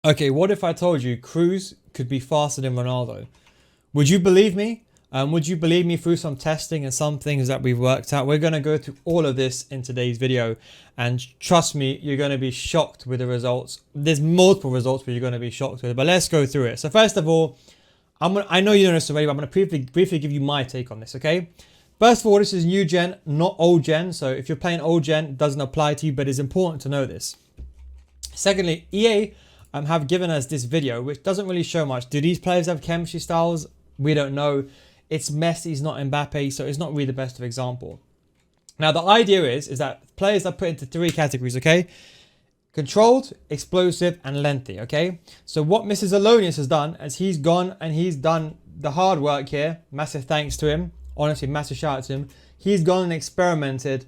Okay, what if I told you Cruz could be faster than Ronaldo? Would you believe me? Would you believe me through some testing and some things that we've worked out? We're going to go through all of this in today's video. And trust me, you're going to be shocked with the results. There's multiple results, but you're going to be shocked with it. But let's go through it. So first of all, I know you know this already, but I'm going to briefly give you my take on this, okay? First of all, this is new gen, not old gen. So if you're playing old gen, it doesn't apply to you, but it's important to know this. Secondly, EA have given us this video, which doesn't really show much. Do these players have chemistry styles? We don't know. It's Messi, it's not Mbappe, so it's not really the best of example. Now, the idea is that players are put into three categories, okay? Controlled, explosive, and lengthy, okay? So what Mrs. Alonius has done is he's gone and he's done the hard work here. Massive thanks to him. Honestly, massive shout out to him. He's gone and experimented,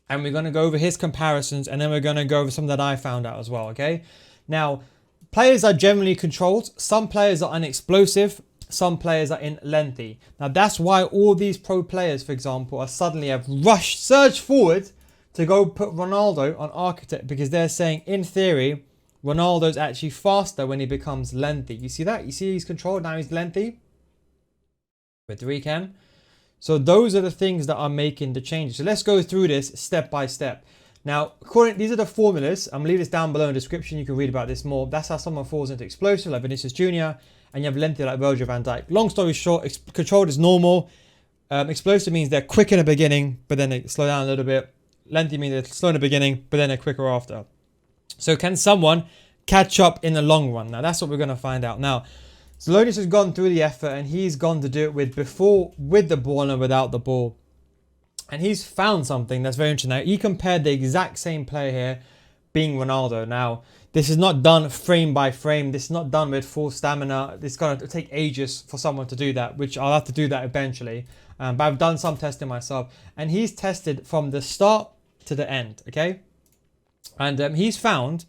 and we're going to go over his comparisons, and then we're going to go over some that I found out as well, okay? Now, players are generally controlled. Some players are unexplosive. Some players are in lengthy. Now, that's why all these pro players, for example, are suddenly have surged forward to go put Ronaldo on architect, because they're saying, in theory, Ronaldo's actually faster when he becomes lengthy. You see that? You see he's controlled, now he's lengthy with 3 cam. So those are the things that are making the changes. So let's go through this step by step. Now, these are the formulas. I'm going to leave this down below in the description. You can read about this more. That's how someone falls into explosive, like Vinicius Jr., and you have lengthy like Virgil van Dijk. Long story short, controlled is normal. Explosive means they're quick in the beginning, but then they slow down a little bit. Lengthy means they're slow in the beginning, but then they're quicker after. So can someone catch up in the long run? Now, that's what we're going to find out. Now, Zelonius has gone through the effort, and he's gone to do it with the ball and without the ball. And he's found something that's very interesting. Now, he compared the exact same player here being Ronaldo. Now, this is not done frame by frame. This is not done with full stamina. It's going to take ages for someone to do that, which I'll have to do that eventually. But I've done some testing myself. And he's tested from the start to the end, okay? And he's found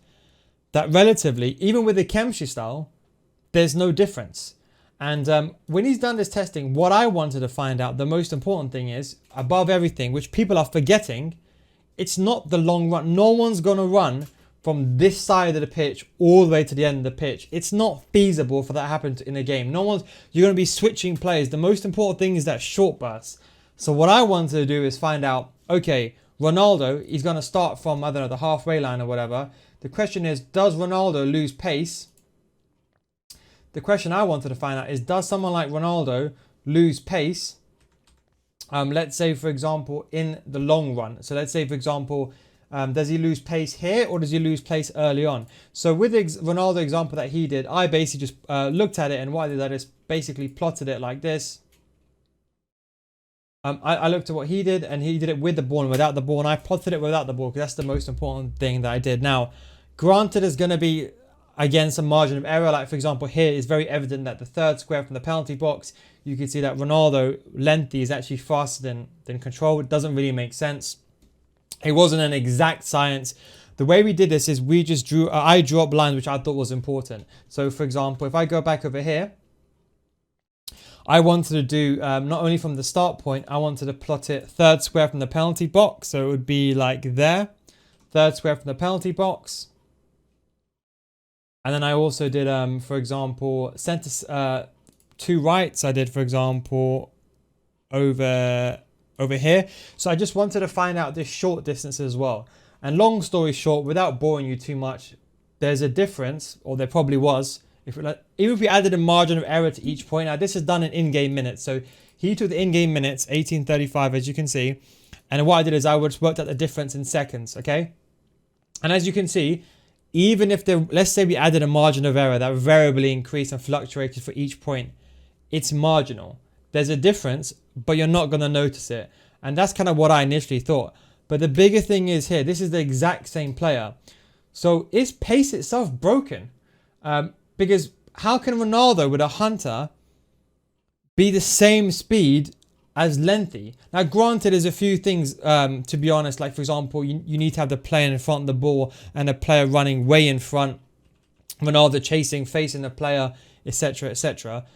that relatively, even with the chemistry style, there's no difference. And when he's done this testing, what I wanted to find out, the most important thing is, above everything, which people are forgetting, it's not the long run. No one's going to run from this side of the pitch all the way to the end of the pitch. It's not feasible for that to happen in a game. You're going to be switching players. The most important thing is that short burst. So what I wanted to do is find out, okay, Ronaldo, he's going to start from, I don't know, the halfway line or whatever. The question is, does Ronaldo lose pace? The question I wanted to find out is, does someone like Ronaldo lose pace? Let's say, for example, in the long run. So let's say, for example, does he lose pace here, or does he lose pace early on? So with the Ronaldo example that he did, I basically just looked at it, and what I did, I just basically plotted it like this. I looked at what he did, and he did it with the ball and without the ball, and I plotted it without the ball, because that's the most important thing that I did. Now, granted, there's going to be, again, some margin of error. Like, for example, here it's very evident that the third square from the penalty box, you can see that Ronaldo lengthy is actually faster than control. It doesn't really make sense. It wasn't an exact science. The way we did this is we just I drew up lines which I thought was important. So, for example, if I go back over here, I wanted to do, not only from the start point, I wanted to plot it third square from the penalty box. So it would be like there, third square from the penalty box. And then I also did, for example, center two rights. I did, for example, over here. So I just wanted to find out this short distance as well. And long story short, without boring you too much, there's a difference, or there probably was. Even if we added a margin of error to each point. Now, this is done in minutes. So he took the in-game minutes, 1835, as you can see. And what I did is I just worked out the difference in seconds, okay? And as you can see, even if let's say we added a margin of error that variably increased and fluctuated for each point, it's marginal. There's a difference, but you're not going to notice it. And that's kind of what I initially thought. But the bigger thing is here, this is the exact same player. So is pace itself broken? Because how can Ronaldo with a Hunter be the same speed as lengthy? Now, granted, there's a few things, to be honest, like, for example, you need to have the player in front of the ball and the player running way in front, Ronaldo chasing, facing the player, etc., etc.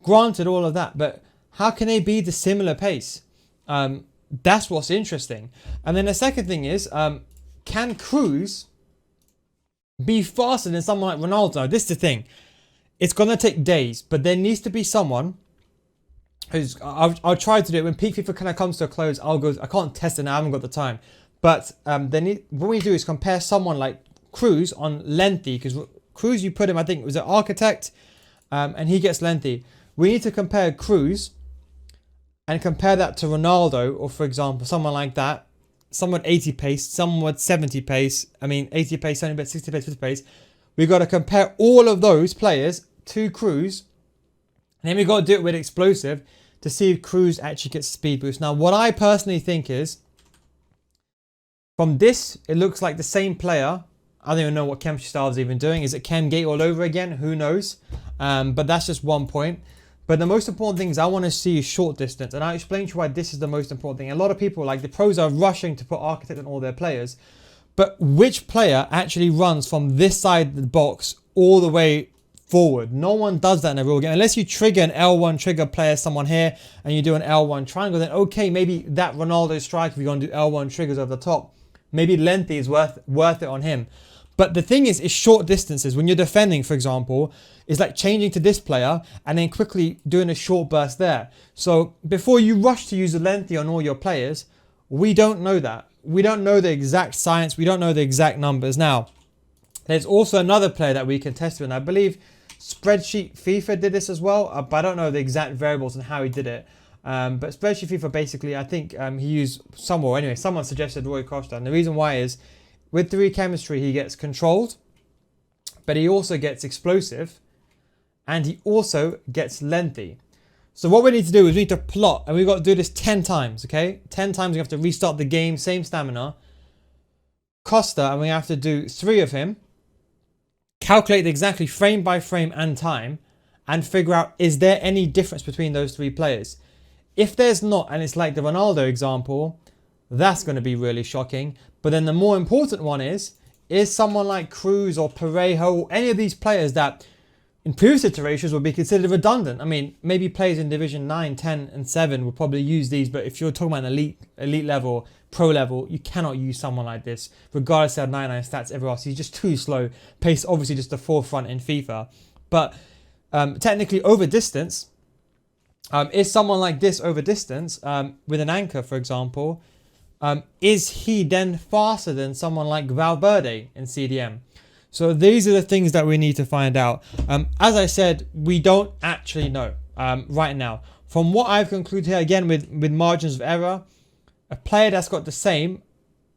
Granted, all of that, but how can they be the similar pace? That's what's interesting. And then the second thing is, can Cruz be faster than someone like Ronaldo. Now, this is the thing. It's going to take days, but there needs to be someone who's... I'll try to do it. When Peak FIFA kind of comes to a close, I'll go... I can't test it now. I haven't got the time. But what we do is compare someone like Cruz on lengthy. Because Cruz, you put him, I think, was an architect. And he gets lengthy. We need to compare Cruz and compare that to Ronaldo, or for example, someone like that. Someone 80 pace, someone 70 pace. I mean, 80 pace, 70 pace, 60 pace, 50 pace. We've got to compare all of those players to Cruz. And then we've got to do it with explosive to see if Cruz actually gets speed boost. Now, what I personally think is, from this, it looks like the same player. I don't even know what chemistry style is even doing. Is it Chem Gate all over again? Who knows? But that's just one point. But the most important thing is I want to see short distance. And I'll explain to you why this is the most important thing. A lot of people, like the pros, are rushing to put architect on all their players. But which player actually runs from this side of the box all the way forward? No one does that in a real game. Unless you trigger an L1 trigger player, someone here, and you do an L1 triangle, then okay, maybe that Ronaldo strike, if you're going to do L1 triggers over the top, maybe lengthy is worth it on him. But the thing is short distances. When you're defending, for example, it's like changing to this player and then quickly doing a short burst there. So before you rush to use the lengthy on all your players, we don't know that. We don't know the exact science. We don't know the exact numbers. Now, there's also another player that we can test with. And I believe Spreadsheet FIFA did this as well, but I don't know the exact variables and how he did it. But Spreadsheet FIFA, basically, I think he used somewhere. Anyway, someone suggested Roy Costa. And the reason why is, with 3 chemistry, he gets controlled, but he also gets explosive, and he also gets lengthy. So what we need to do is we need to plot, and we've got to do this 10 times, okay? 10 times we have to restart the game, same stamina. Costa, and we have to do 3 of him, calculate exactly frame by frame and time, and figure out, is there any difference between those 3 players? If there's not, and it's like the Ronaldo example, that's going to be really shocking. But then the more important one is someone like Cruz or Parejo, or any of these players that in previous iterations would be considered redundant. I mean, maybe players in Division 9, 10 and 7 will probably use these, but if you're talking about an elite level, pro level, you cannot use someone like this, regardless of 99 stats, everywhere else. He's just too slow. Pace, obviously, just the forefront in FIFA. But technically, over distance, is someone like this over distance, with an anchor, for example, is he then faster than someone like Valverde in CDM? So these are the things that we need to find out. As I said, we don't actually know right now. From what I've concluded here, again, with margins of error, a player that's got the same,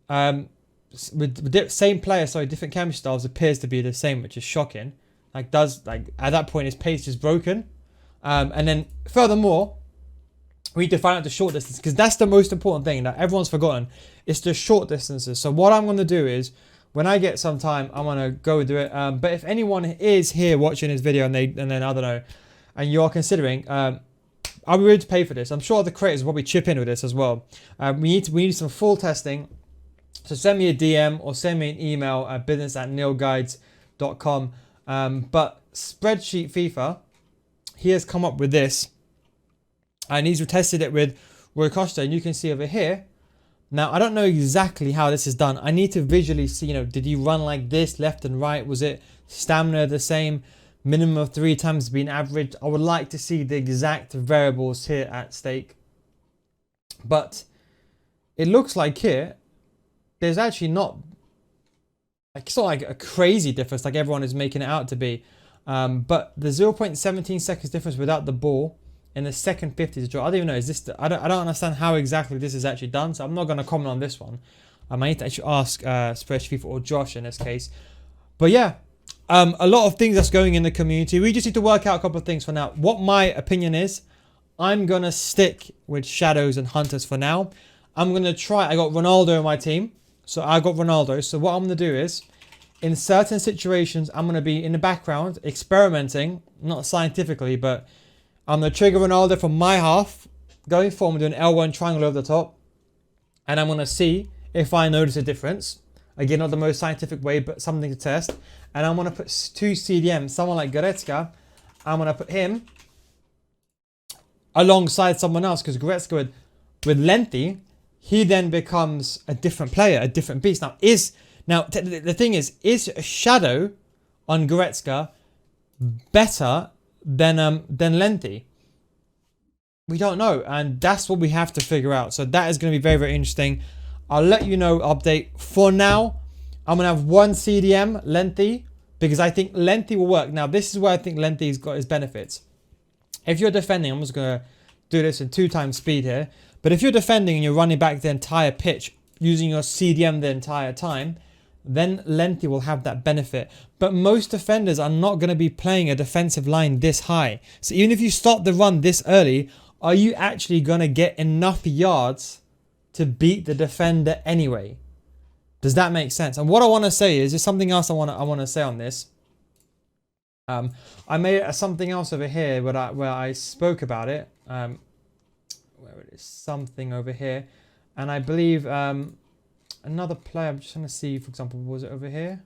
same player, sorry, different chemistry styles appears to be the same, which is shocking. At that point, his pace is broken. And then furthermore, we need to find out the short distance, because that's the most important thing that everyone's forgotten. It's the short distances. So what I'm going to do is, when I get some time, I'm going to go do it. But if anyone is here watching this video and then I don't know, and you're considering, I'll be ready to pay for this. I'm sure the creators will probably chip in with this as well. We need some full testing. So send me a DM or send me an email at business@neilguides.com. But Spreadsheet FIFA, he has come up with this. And he's tested it with Roy Costa. And you can see over here. Now, I don't know exactly how this is done. I need to visually see, did he run like this, left and right? Was it stamina the same? Minimum of 3 times being averaged? I would like to see the exact variables here at stake. But it looks like here, there's actually not, it's not like a crazy difference like everyone is making it out to be. But the 0.17 seconds difference without the ball in the second 50 to draw. I don't even know, is this, I don't understand how exactly this is actually done, so I'm not going to comment on this one. I need to actually ask Spreadsheet FIFA or Josh in this case. But yeah, a lot of things that's going in the community. We just need to work out a couple of things for now. What my opinion is, I'm going to stick with Shadows and Hunters for now. I'm going to try, I got Ronaldo in my team, so I got Ronaldo. So what I'm going to do is, in certain situations, I'm going to be in the background experimenting, not scientifically, but I'm going to trigger Ronaldo from my half, going forward, doing L1 triangle over the top. And I'm going to see if I notice a difference. Again, not the most scientific way, but something to test. And I'm going to put 2 CDM, someone like Goretzka. I'm going to put him alongside someone else, because Goretzka with lengthy, he then becomes a different player, a different beast. Now, is Now, the thing is Shadow on Goretzka better than Lengthy? We don't know, and that's what we have to figure out. So that is going to be very, very interesting. I'll let you know update. For now, I'm going to have one CDM, Lengthy, because I think Lengthy will work. Now, this is where I think Lengthy's got his benefits. If you're defending, I'm just going to do this in 2x speed here. But if you're defending and you're running back the entire pitch using your CDM the entire time, then Lengthy will have that benefit. But most defenders are not going to be playing a defensive line this high. So even if you stop the run this early, are you actually going to get enough yards to beat the defender anyway? Does that make sense? And what I want to say is, there's something else I want to say on this. I made something else over here where I spoke about it. Where it is, something over here, and I believe another player. I'm just trying to see, for example, was it over here?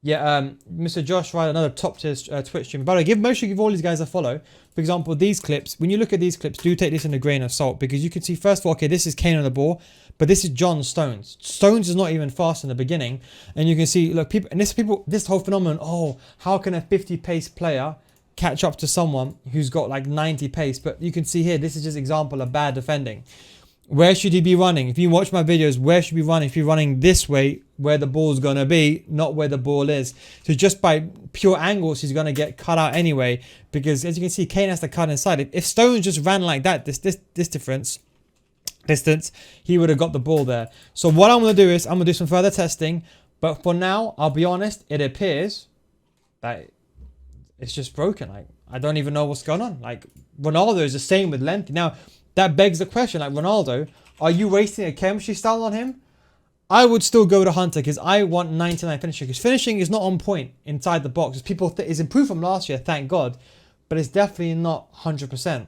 Yeah, Mr. Josh Ryder, another top tier Twitch streamer. By the way, make sure you give all these guys a follow. For example, these clips, when you look at these clips, do take this in a grain of salt, because you can see, first of all, okay, this is Kane on the ball, but this is John Stones. Stones is not even fast in the beginning. And you can see, look, people, and this whole phenomenon, oh, how can a 50 pace player catch up to someone who's got like 90 pace? But you can see here, this is just example of bad defending. Where should he be running? If you watch my videos, where should he be running? If you're running this way, where the ball's going to be, not where the ball is. So just by pure angles, he's going to get cut out anyway. Because as you can see, Kane has to cut inside. If Stones just ran like that, this distance, he would have got the ball there. So what I'm going to do is, I'm going to do some further testing. But for now, I'll be honest, it appears that it's just broken. Like, I don't even know what's going on. Like, Ronaldo is the same with length. Now, that begs the question, like, Ronaldo, are you wasting a chemistry style on him? I would still go to Hunter, because I want 99 finishing. Because finishing is not on point inside the box. People it's improved from last year, thank God. But it's definitely not 100%.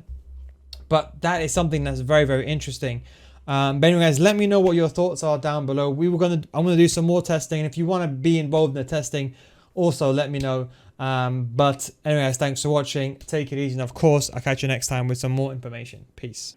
But that is something that's very, very interesting. But anyway, guys, let me know what your thoughts are down below. I'm gonna do some more testing. And if you want to be involved in the testing, also let me know. But anyway, guys, thanks for watching. Take it easy. And of course, I'll catch you next time with some more information. Peace.